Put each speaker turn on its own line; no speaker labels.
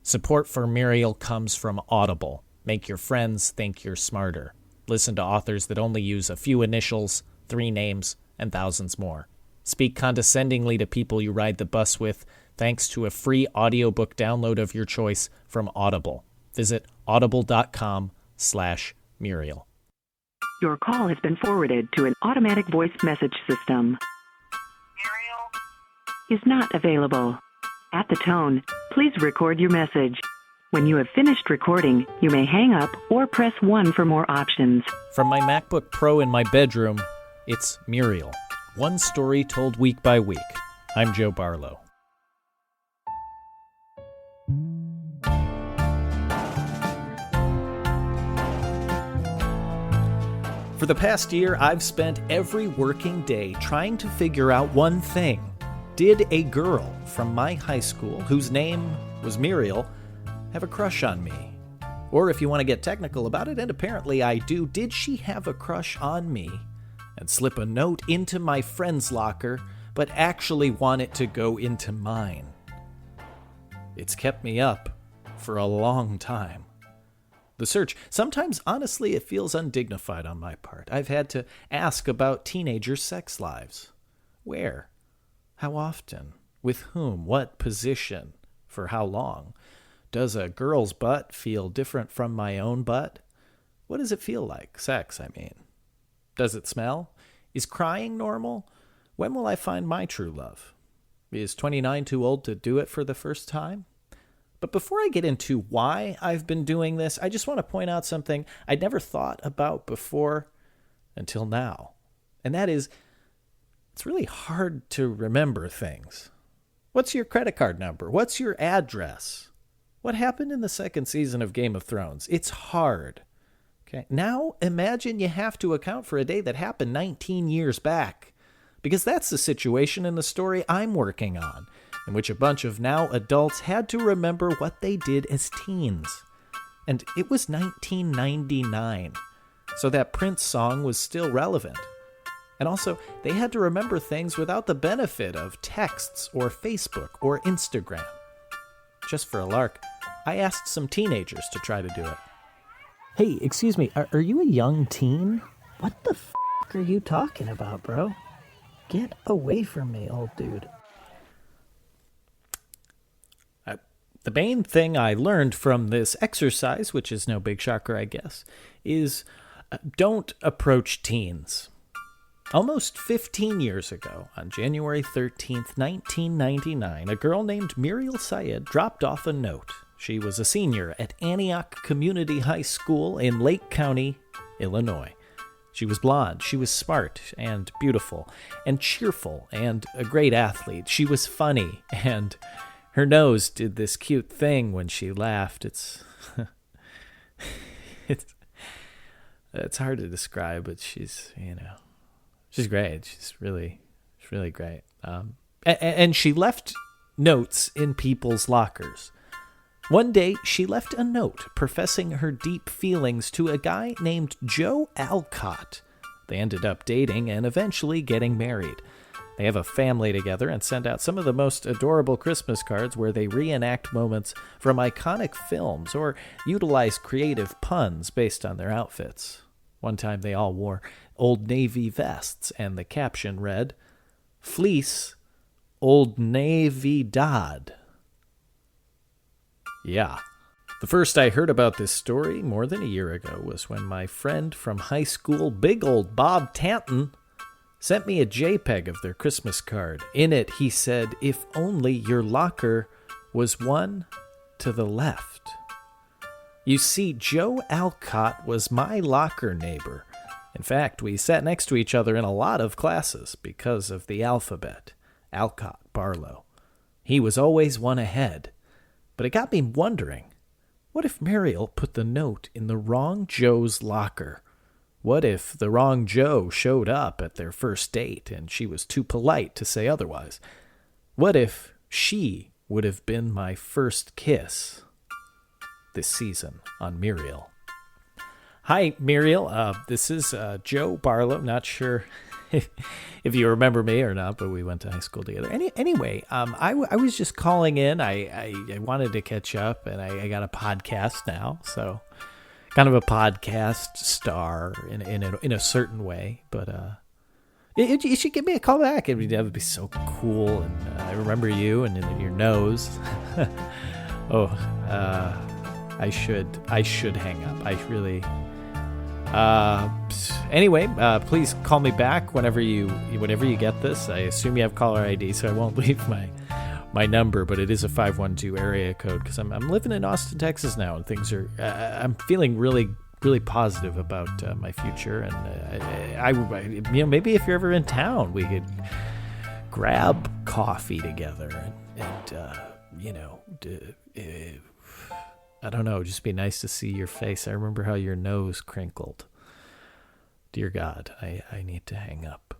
Support for Muriel comes from Audible. Make your friends think you're smarter. Listen to authors that only use a few initials, 3 names, and thousands more. Speak condescendingly to people you ride the bus with thanks to a free audiobook download of your choice from Audible. Visit audible.com/Muriel.
Your call has been forwarded to an automatic voice message system. Muriel is not available. At the tone, please record your message. When you have finished recording, you may hang up or press 1 for more options.
From my MacBook Pro in my bedroom, it's Muriel. One story told week by week. I'm Joe Barlow. For the past year, I've spent every working day trying to figure out one thing. Did a girl from my high school, whose name was Muriel, have a crush on me? Or if you want to get technical about it, and apparently I do, did she have a crush on me and slip a note into my friend's locker, but actually want it to go into mine? It's kept me up for a long time. The search, sometimes, honestly, it feels undignified on my part. I've had to ask about teenagers' sex lives. Where? How often? With whom? What position? For how long? Does a girl's butt feel different from my own butt? What does it feel like? Sex, I mean. Does it smell? Is crying normal? When will I find my true love? Is 29 too old to do it for the first time? But before I get into why I've been doing this, I just want to point out something I'd never thought about before until now. And that is, it's really hard to remember things. What's your credit card number? What's your address? What happened in the second season of Game of Thrones? It's hard. Okay. Now imagine you have to account for a day that happened 19 years back. Because that's the situation in the story I'm working on, in which a bunch of now adults had to remember what they did as teens. And it was 1999, so that Prince song was still relevant. And also, they had to remember things without the benefit of texts or Facebook or Instagram. Just for a lark, I asked some teenagers to try to do it. Hey, excuse me, are you a young teen? What the f*** are you talking about, bro? Get away from me, old dude. The main thing I learned from this exercise, which is no big shocker, I guess, is don't approach teens. Almost 15 years ago, on January 13th, 1999, a girl named Muriel Syed dropped off a note. She was a senior at Antioch Community High School in Lake County, Illinois. She was blonde, she was smart and beautiful and cheerful and a great athlete. She was funny, and her nose did this cute thing when she laughed. It's hard to describe, but she's great. She's really great. And she left notes in people's lockers. One day, she left a note professing her deep feelings to a guy named Joe Alcott. They ended up dating and eventually getting married. They have a family together and send out some of the most adorable Christmas cards where they reenact moments from iconic films or utilize creative puns based on their outfits. One time they all wore Old Navy vests, and the caption read, "Fleece Old Navy Dodd." Yeah. The first I heard about this story more than a year ago was when my friend from high school, big old Bob Tanton, sent me a JPEG of their Christmas card. In it, he said, "If only your locker was one to the left." You see, Joe Alcott was my locker neighbor. In fact, we sat next to each other in a lot of classes because of the alphabet. Alcott, Barlow. He was always one ahead. But it got me wondering, what if Muriel put the note in the wrong Joe's locker? What if the wrong Joe showed up at their first date and she was too polite to say otherwise? What if she would have been my first kiss this season on Muriel? Hi, Muriel. This is Joe Barlow. Not sure if you remember me or not, but we went to high school together. Anyway, I was just calling in. I wanted to catch up, and I got a podcast now, so kind of a podcast star in a certain way. But you should give me a call back. That would be so cool. And I remember you and your nose. I should hang up. I really. Anyway, please call me back whenever you get this. I assume you have caller ID, so I won't leave my number, but it is a 512 area code because I'm living in Austin, Texas now, and things are. I'm feeling really, really positive about my future, and I maybe if you're ever in town, we could grab coffee together and I don't know, just be nice to see your face. I remember how your nose crinkled. Dear God, I need to hang up.